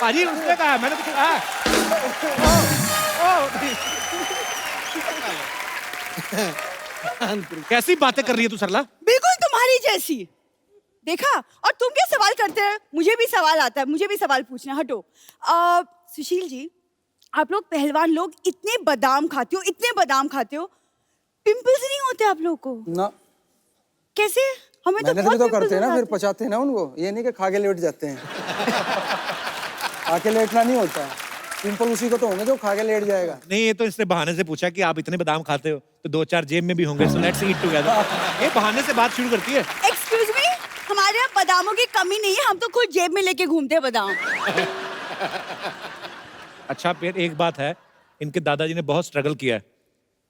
पाजी, उसने कहा, मैंने कुछ कहा. कैसी बातें कर रही है तू सरला? बिल्कुल तुम्हारी जैसी. देखा, और तुम क्या सवाल करते हैं? मुझे भी सवाल आता है, मुझे भी सवाल पूछना. हटो. सुशील जी, आप लोग पहलवान लोग इतने बादाम खाते हो, इतने बादाम खाते हो, पिंपल्स नहीं होते आप लोग को? ना. कैसे? हमें तो मेहनत भी तो करते हैं ना, फिर पचाते हैं ना उनको. ये नहीं कि खा के लेट जाते हैं. खा के लेटना नहीं होता. पिंपल उसी को तो होंगे जो खा के लेट जाएगा. नहीं, ये तो इसने बहाने से पूछा कि आप इतने बादाम खाते हो तो 2-4 जेब में भी होंगे, सो लेट्स ईट टुगेदर. ये बहाने से बात शुरू करती है. एक्सक्यूज मी, हमारे यहाँ बादामों की कमी नहीं है, हम तो खुद जेब में लेके घूमते हैं बादाम. अच्छा, फिर एक बात है, इनके दादाजी ने बहुत स्ट्रगल किया है.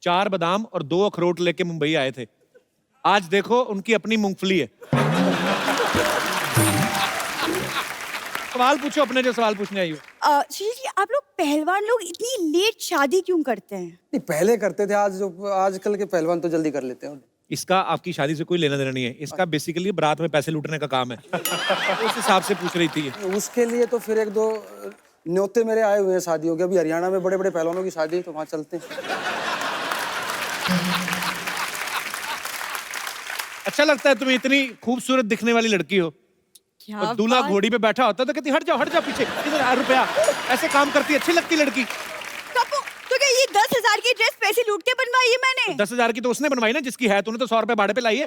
4 बादाम और 2 अखरोट लेके मुंबई आए थे. आज देखो उनकी अपनी मूंगफली है. सवाल पूछो अपने, जो सवाल पूछने आई हो. सुशील जी, आप लोग पहलवान लोग इतनी लेट शादी क्यों करते हैं? नहीं, पहले करते थे. आजकल के पहलवान तो जल्दी कर लेते हैं. इसका आपकी शादी से कोई लेना देना नहीं है. इसका बेसिकली बारात में पैसे लूटने का काम है. उस हिसाब से पूछ रही थी. उसके लिए तो फिर 1-2 न्योते मेरे आए हुए हैं शादियों के। अभी हरियाणा में बड़े बड़े पहलवानों की शादी है, तो वहाँ चलते हैं। अच्छा लगता है तुम्हें इतनी खूबसूरत दिखने वाली लड़की हो क्या और दूल्हा बात- घोड़ी पे बैठा होता है तो कहती हट जाओ पीछे, इधर रुपया। ऐसे काम करती, अच्छी लगती लड़की। कपू, तो क्या ये 10,000 की ड्रेस पैसे लूट के बनवाई है मैंने? 10,000 की तो उसने बनवाई ना, जिसकी है तूने तो 100 रुपए भाड़े पे लाई है।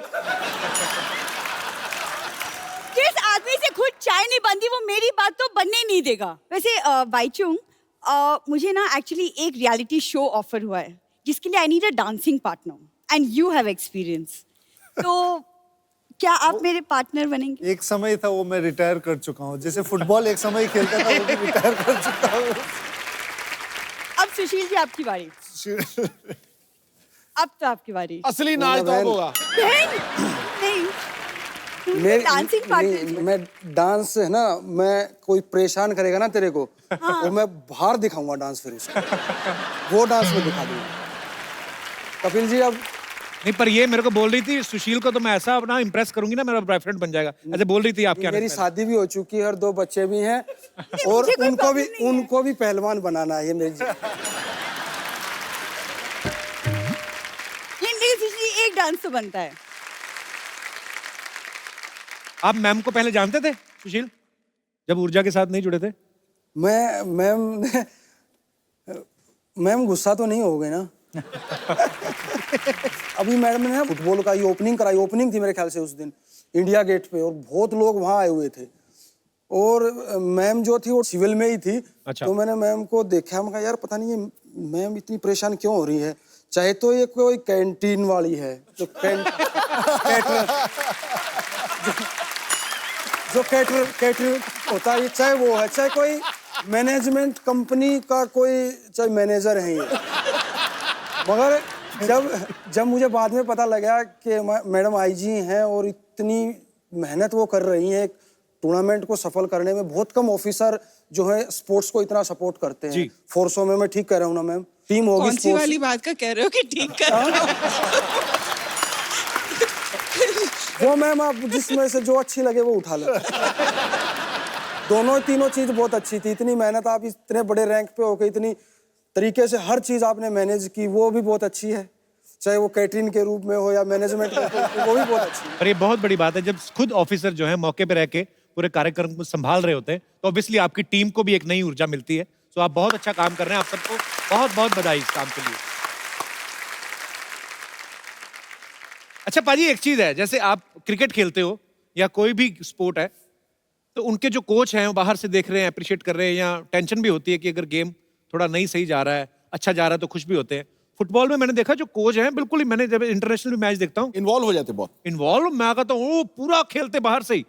जिस आदमी से खुद चाय नहीं बनती वो मेरी बात तो बनने ही नहीं देगा। वैसे बाईचुंग, मुझे ना एक्चुअली एक रियलिटी शो ऑफर हुआ है जिसके लिए I need a dancing partner and you have experience. तो क्या आप मेरे पार्टनर बनेंगे? एक समय था वो मैं रिटायर कर चुका हूँ, जैसे फुटबॉल एक समय खेलता था वो भी रिटायर कर चुका हूँ। अब सुशील जी आपकी बारी। अब तो आपकी बारी। असली नाच तो अब होगा। नहीं, मेरी डांसिंग पार्टनर। नहीं, मैं डांस है ना, मैं कोई परेशान करेगा ना तेरे को, हाँ। और मैं बाहर दिखाऊंगा डांस फिर उसको। वो डांस में दिखा दूंगा। कपिल जी अब नहीं, पर ये मेरे को बोल रही थी सुशील को तो मैं ऐसा अपना इम्प्रेस करूंगी ना, मेरा बॉयफ्रेंड बन जाएगा, ऐसे बोल रही थी आपके आने मेरी से शादी भी हो चुकी है और 2 बच्चे भी हैं, और मुझे कोई उनको भी problem नहीं है। उनको भी पहलवान बनाना है। ये मेरी ये सुशील एक डांस तो बनता है। आप मैम को पहले जानते थे सुशील, जब ऊर्जा के साथ नहीं जुड़े थे? मैम गुस्सा तो नहीं हो गए ना? अभी मैडम ने फुटबॉल का ये ओपनिंग कराई। ओपनिंग थी मेरे ख्याल से उस दिन इंडिया गेट पे, और बहुत लोग वहाँ आए हुए थे, और मैम जो थी वो सिविल में ही थी। अच्छा। तो मैंने मैम को देखा, मैं कहा यार पता नहीं ये मैम इतनी परेशान क्यों हो रही है, चाहे तो ये कोई कैंटीन वाली है जो कैटर होता है, चाहे वो है, चाहे कोई मैनेजमेंट कंपनी का कोई चाहे मैनेजर है ये। मगर जब मुझे बाद में पता लगा कि मैडम आईजी हैं और इतनी मेहनत वो कर रही हैं, एक टूर्नामेंट को सफल करने में बहुत कम ऑफिसर जो है स्पोर्ट्स को इतना सपोर्ट करते हैं फोर्सों में। मैं ठीक कह रहा हूँ ना मैम? टीम होगी कौन सी वाली बात का कह रहे हो कि ठीक कर रहे हो? वो मैम आप जिसमें से जो अच्छी लगे वो उठा लो। दोनों तीनों चीज बहुत अच्छी थी। इतनी मेहनत, आप इतने बड़े रैंक पे होकर इतनी तरीके से हर चीज आपने मैनेज की, वो भी बहुत अच्छी है। चाहे वो कैटरिंग के रूप में हो या मैनेजमेंट के रूप में, वो भी बहुत अच्छी है। और ये बहुत बड़ी बात है जब खुद ऑफिसर जो है मौके पे रह के पूरे कार्यक्रम को संभाल रहे होते हैं, तो ऑब्वियसली आपकी टीम को भी एक नई ऊर्जा मिलती है। तो आप बहुत अच्छा काम कर रहे हैं, आप सबको बहुत बहुत बधाई इस काम के लिए। अच्छा पाजी, एक चीज है, जैसे आप क्रिकेट खेलते हो या कोई भी स्पोर्ट है, तो उनके जो कोच हैं वो बाहर से देख रहे हैं, अप्रिशिएट कर रहे हैं, या टेंशन भी होती है कि अगर गेम थोड़ा नहीं सही जा रहा है, अच्छा जा रहा है, तो खुश भी होते हैं। फुटबॉल में मैंने देखा जो कोच हैं बिल्कुल ही, मैंने जब इंटरनेशनल मैच देखता हूँ इन्वॉल्व हो जाते बहुत। इन्वॉल्व, मैं कहता हूँ वो पूरा खेलते बाहर से ही।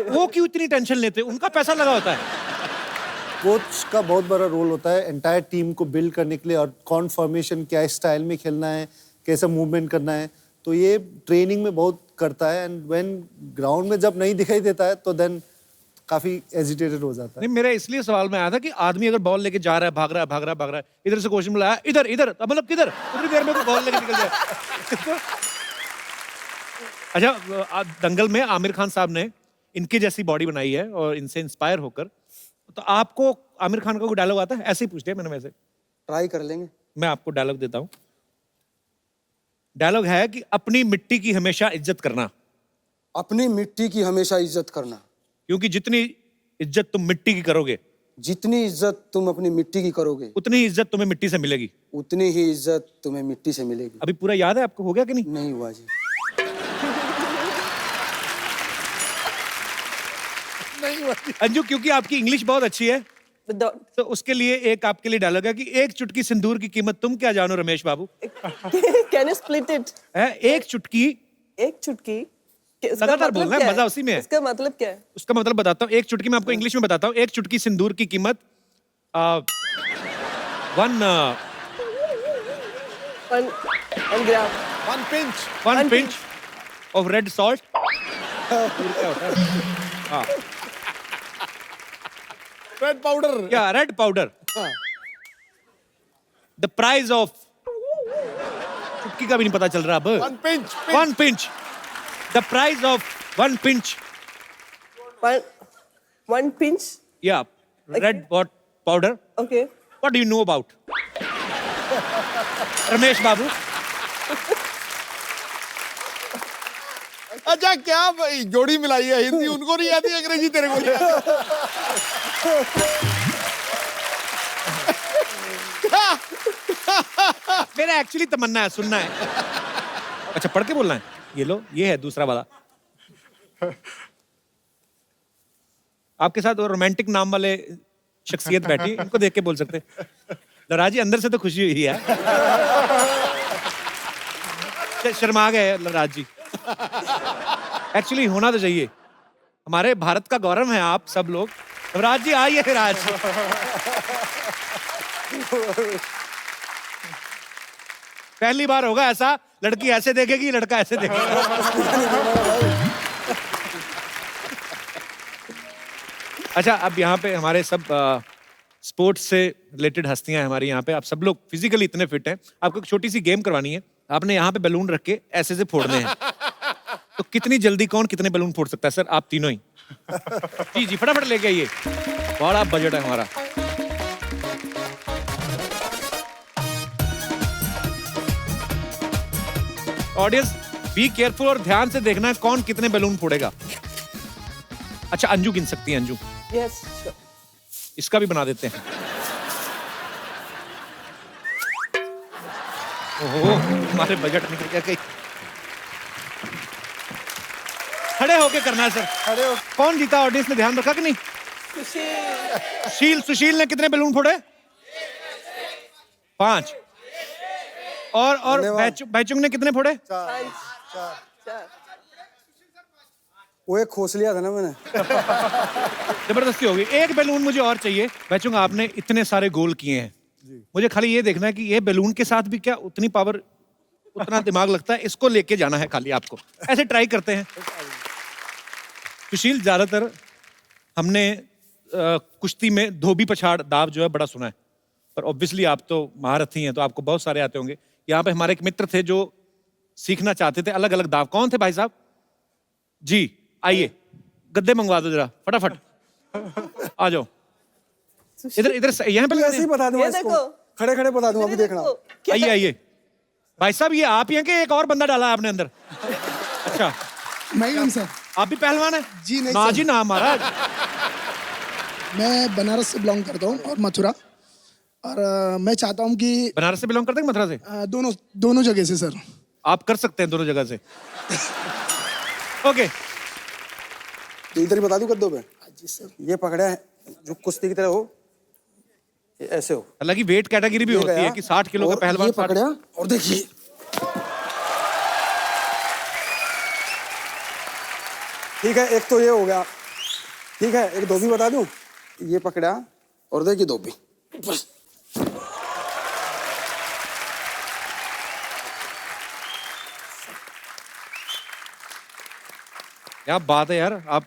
वो क्यों इतनी टेंशन लेते? उनका पैसा लगा होता है। कोच का बहुत बड़ा रोल होता है एंटायर टीम को बिल्ड करने के लिए, और कौन फॉर्मेशन क्या स्टाइल में खेलना है, कैसा मूवमेंट करना है, तो ये ट्रेनिंग में बहुत करता है। एंड व्हेन ग्राउंड में जब नहीं दिखाई देता है तो देन काफी एजिटेटेड हो जाता है। नहीं, मेरा इसलिए सवाल में आया था कि आदमी अगर बॉल लेके जा रहा है, भाग रहा है, इधर से क्वेश्चन मिला इधर मतलब किधर, उतनी देर में बॉल लेके निकल जाए। अच्छा, दंगल में आमिर खान साहब ने इनकी जैसी बॉडी बनाई है और इनसे इंस्पायर होकर, तो आपको आमिर खान का कोई डायलॉग आता है? ऐसे ही पूछते हैं मैंने, वैसे ट्राई कर लेंगे। मैं आपको डायलॉग देता हूं। डायलॉग है कि अपनी मिट्टी की हमेशा इज्जत करना। अपनी मिट्टी की हमेशा इज्जत करना, क्योंकि जितनी इज्जत तुम मिट्टी की करोगे, जितनी इज्जत तुम अपनी मिट्टी की करोगे, उतनी ही इज्जत तुम्हें मिट्टी से मिलेगी। उतनी ही इज्जत तुम्हें मिट्टी से मिलेगी। अभी पूरा याद है आपको? हो गया कि नहीं? नहीं हुआ जी। अंजू, क्योंकि आपकी इंग्लिश बहुत अच्छी है, तो उसके लिए एक आपके लिए डायलॉग है कि एक चुटकी सिंदूर की कीमत तुम क्या जानो रमेश बाबू। Can you split it? एक चुटकी, एक चुटकी। लगातार बोलना है, मजा उसी में है। इसका मतलब क्या है? उसका मतलब बताता हूँ। एक चुटकी, मैं आपको इंग्लिश में बताता हूँ। एक चुटकी सिंदूर की कीमत one gram, one pinch of red salt. Red powder. या red powder. The price of, चुटकी का भी नहीं पता चल रहा अब। One pinch. The price of one pinch. One pinch. या red powder. Okay. What do you know about? Ramesh Babu. अच्छा क्या भाई जोड़ी मिलाई है, हिंदी उनको नहीं आती, अंग्रेजी तेरे को नहीं आती। मेरा एक्चुअली तमन्ना है, सुनना है। अच्छा पढ़ के बोलना है। ये लो, ये है दूसरा वाला। आपके साथ वो रोमांटिक नाम वाले शख्सियत बैठी, इनको देख के बोल सकते। लराज जी अंदर से तो खुशी हुई है। शर्मा गए लराज जी। एक्चुअली होना तो चाहिए, हमारे भारत का गौरव है आप सब लोग। राज जी आइए। राज पहली बार होगा ऐसा, लड़की ऐसे देखेगी, लड़का ऐसे देखेगा। अच्छा अब यहाँ पे हमारे सब स्पोर्ट्स से रिलेटेड हस्तियां हैं हमारी यहाँ पे। आप सब लोग फिजिकली इतने फिट हैं, आपको एक छोटी सी गेम करवानी है। आपने यहाँ पे बैलून रख के ऐसे से फोड़ने हैं। तो कितनी जल्दी कौन कितने बैलून फोड़ सकता है? सर आप तीनों ही। जी जी फटाफट लेके आइए, बड़ा बजट है हमारा। ऑडियंस बी केयरफुल और ध्यान से देखना है कौन कितने बैलून फोड़ेगा। अच्छा अंजू गिन सकती है। Anju Yes, sure. इसका भी बना देते हैं। ओहो हमारे बजट निकल गया कहीं। खड़े होके करना है सर, खड़े हो। कौन जीता? ऑडियंस ने ध्यान रखा कि नहीं? सुशील ने कितने बैलून फोड़े? 5। और बैचुंग ने कितने फोड़े? 4. वो एक खोस लिया था ना मैंने। जबरदस्ती होगी। एक बैलून मुझे और चाहिए। बैचुंग आपने इतने सारे गोल किए हैं, मुझे खाली ये देखना है कि ये बैलून के साथ भी क्या उतनी पावर, उतना दिमाग लगता है? इसको लेके जाना है खाली आपको। ऐसे ट्राई करते हैं। सुशील ज्यादातर हमने कुश्ती में धोबी पछाड़ दाव जो है बड़ा सुना है, पर ऑब्वियसली आप तो महारथी हैं तो आपको बहुत सारे आते होंगे। यहाँ पे हमारे एक मित्र थे जो सीखना चाहते थे अलग अलग दाव। कौन थे भाई साहब? जी आइए, गद्दे मंगवा दो जरा फटाफट। आ जाओ इधर इधर यहाँ पे ऐसे ही बता दूंगा इसको, खड़े खड़े बता दूंगा, अभी देखना। आइए आइए भाई साहब, ये आप ही हैं कि एक और बंदा डाला है आपने अंदर? अच्छा मैं हूं सर। आप भी पहलवान है? जी नहीं ना सर। जी ना महाराज। मैं बनारस से बिलोंग करता हूँ और मथुरा, और मैं चाहता हूँ कि बनारस से बिलोंग करते हैं मथुरा से? दोनों जगह से सर। आप कर सकते हैं दोनों जगह से। ओके तो इधर ही बता दूं गद्दों पे? जी सर। ये पकड़ा है जो कुश्ती की तरह हो, ये ऐसे हो। हालांकि वेट कैटेगरी भी होती है कि 60 किलो का पहलवान। ये पकड़ा और देखिए ठीक है, एक तो ये हो गया। ठीक है, एक धोबी बता दूं। ये पकड़ा और देखिए धोबी। क्या बात है यार, आप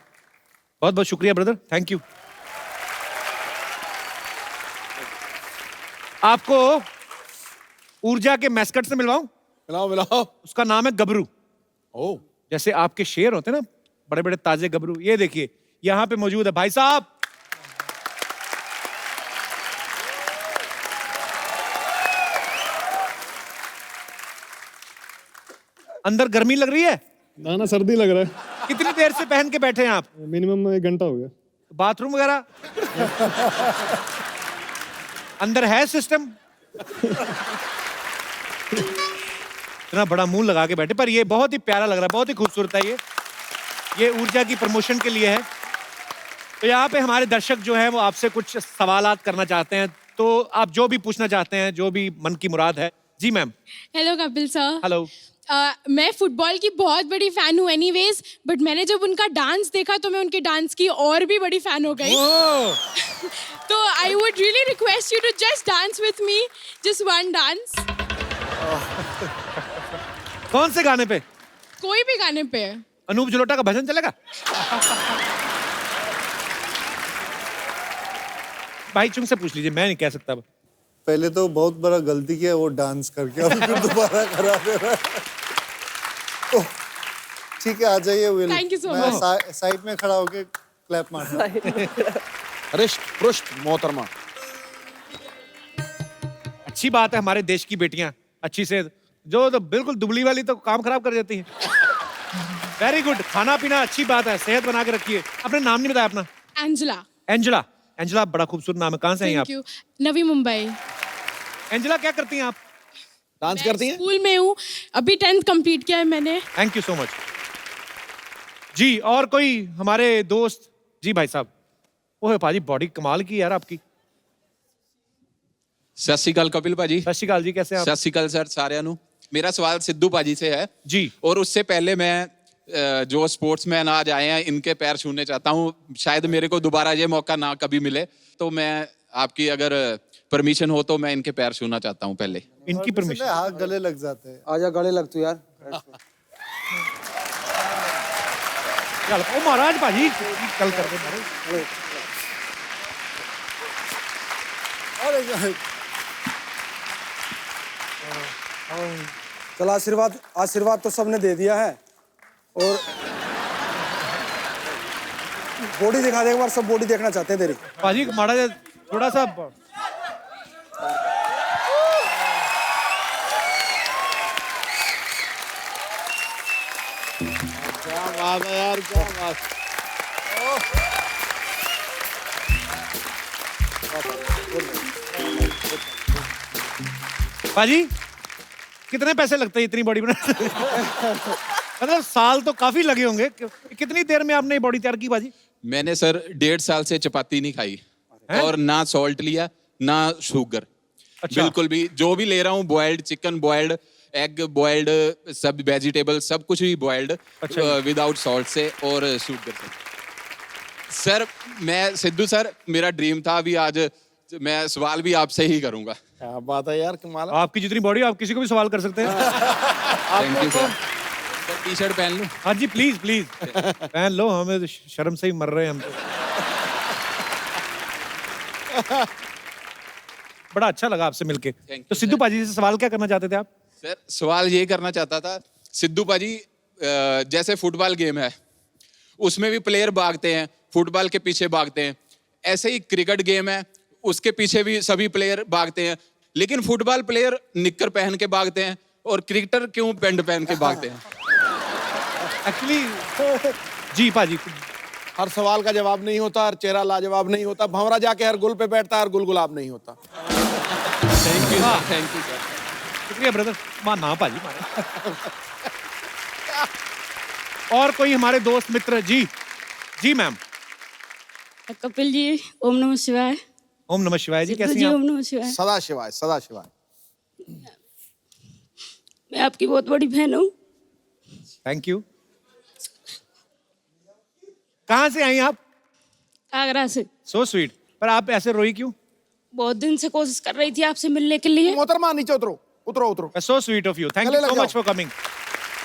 बहुत बहुत शुक्रिया ब्रदर, थैंक यू। आपको ऊर्जा के मैस्कट से मिलवाऊं? मिलाओ मिलाओ। उसका नाम है गबरू। ओ जैसे आपके शेर होते हैं ना, बड़े बड़े ताजे गबरू। ये देखिए यहाँ पे मौजूद है भाई साहब। अंदर गर्मी लग रही है? ना ना सर्दी लग रहा है। कितनी देर से पहन के बैठे हैं आप? मिनिमम 1 घंटा हो गया। बाथरूम वगैरह अंदर है सिस्टम? इतना बड़ा मुंह लगा के बैठे, पर ये बहुत ही प्यारा लग रहा है, बहुत ही खूबसूरत है। ये ऊर्जा की प्रमोशन के लिए है। तो यहाँ पे हमारे दर्शक जो हैं वो आपसे कुछ सवालात करना चाहते हैं, तो आप जो भी पूछना चाहते हैं, जो भी मन की मुराद है। जी ma'am. Hello Kapil sir. Hello. मैं फुटबॉल की बहुत बड़ी फैन हूँ एनीवेज, बट मैंने जब उनका डांस देखा तो मैं उनके डांस की और भी बड़ी फैन हो गई। तो I would really request you to just dance with me, just one dance. कौन से गाने पे? कोई भी गाने पे। अनूप जलोटा का भजन चलेगा? भाई चुंग से पूछ लीजिए, मैं नहीं कह सकता। पहले तो बहुत बड़ा गलती किया वो डांस करके, अब फिर दोबारा करा दे रहा है। तो ठीक है, आ जाइए विल। Thank you so मैं much. साइड में खड़ा होके क्लैप मारना। हृष्ट पृष्ठ मोहतरमा। अच्छी बात है, हमारे देश की बेटियां अच्छी से, जो तो बिल्कुल दुबली वाली तो काम खराब कर देती है। वेरी गुड, खाना पीना अच्छी बात है, सेहत बना के रखिए। अपने नाम नहीं बताया अपना? एंजेला। एंजेला, एंजेला बड़ा खूबसूरत नाम है। कहाँ से हैं आप? Thank you. Navi Mumbai. Angela क्या करती हैं आप? डांस करती हैं? स्कूल में हूँ, अभी 10th कंप्लीट किया है मैंने। थैंक यू सो मच जी। और कोई हमारे दोस्त? जी भाई साहब। ओह पाजी, बॉडी कमाल की यार आपकी। सत श्री अकाल कपिल भाजी। सत श्री अकाल जी, कैसे हैं आप? सत श्री अकाल सर साਰਿਆਂ ਨੂੰ। मेरा सवाल सिद्धू पाजी से है जी। और उससे पहले मैं जो स्पोर्ट्समैन आज आए हैं इनके पैर छूने चाहता हूँ। शायद मेरे को दोबारा ये मौका ना कभी मिले, तो मैं आपकी अगर परमिशन हो तो मैं इनके पैर छूना चाहता हूँ पहले। इनकी परमिशन? हाथ गले लग जाते हैं। आजा गले लग तू यार। चल ओ महाराज भाजी कल कर दे महाराज। चल आशीर्वाद, आशीर्वाद तो सबने दे दिया है और बॉडी दिखा दे एक बार, सब बॉडी देखना चाहते हैं तेरी। भाजी माड़ा थोड़ा सा। क्या बात है यार, क्या बात। भाजी कितने पैसे लगते हैं इतनी बॉडी बनाने? मतलब साल तो काफी लगे होंगे। कितनी देर में आपने ये बॉडी तैयार की भाजी? मैंने सर 1.5 साल से चपाती नहीं खाई और ना सॉल्ट लिया ना शुगर। अच्छा। बिल्कुल भी, जो भी ले रहा हूँ boiled chicken, boiled egg, boiled सब वेजिटेबल, सब कुछ भी बॉइल्ड विदाउट सॉल्ट से और शुगर से। सर मैं सिद्धू सर, मेरा ड्रीम था, अभी आज मैं सवाल भी आपसे ही करूंगा। क्या बात है यार, कमाल। आपकी जितनी बॉडी आप किसी को भी सवाल कर सकते हैं। Thank you sir. T shirt पहन लूं? हाँ जी प्लीज प्लीज पहन लो, हमें तो शर्म से ही मर रहे हैं हम तो। बड़ा अच्छा लगा आपसे मिलके। तो सिद्धू पाजी से सवाल क्या करना चाहते थे आप? सर सवाल ये करना चाहता था, सिद्धू पाजी जैसे फुटबॉल गेम है उसमें भी प्लेयर भागते हैं, फुटबॉल के पीछे भागते हैं, ऐसे ही क्रिकेट गेम है उसके पीछे भी सभी प्लेयर भागते हैं, लेकिन फुटबॉल प्लेयर निक्कर पहन के भागते हैं और क्रिकेटर क्यों पैंट पहन के भागते हैं? एक्चुअली जी पाजी, हर सवाल का जवाब नहीं होता, हर चेहरा लाजवाब नहीं होता, भंवरा जाके हर गुल पे बैठता, हर गुल गुलाब नहीं होता। Thank you sir, thank you sir. शुक्रिया ब्रदर। मां ना पाजी मारे। और कोई हमारे दोस्त मित्र? जी जी मैम। कपिल जी ओम नमः शिवाय। ओम नमः शिवाय जी, कैसी हैं ओम आप? नमः शिवाय। सदा शिवाय, सदा शिवाय। मैं आपकी बहुत बड़ी फैन हूँ। Thank you. कहाँ से आई आप? आगरा से। So sweet. पर आप ऐसे रोई क्यों? बहुत दिन से कोशिश कर रही थी आपसे मिलने के लिए। मोहतरमा नीचे उतरो, उतरो उतरो। So sweet of you, thank you so much for coming.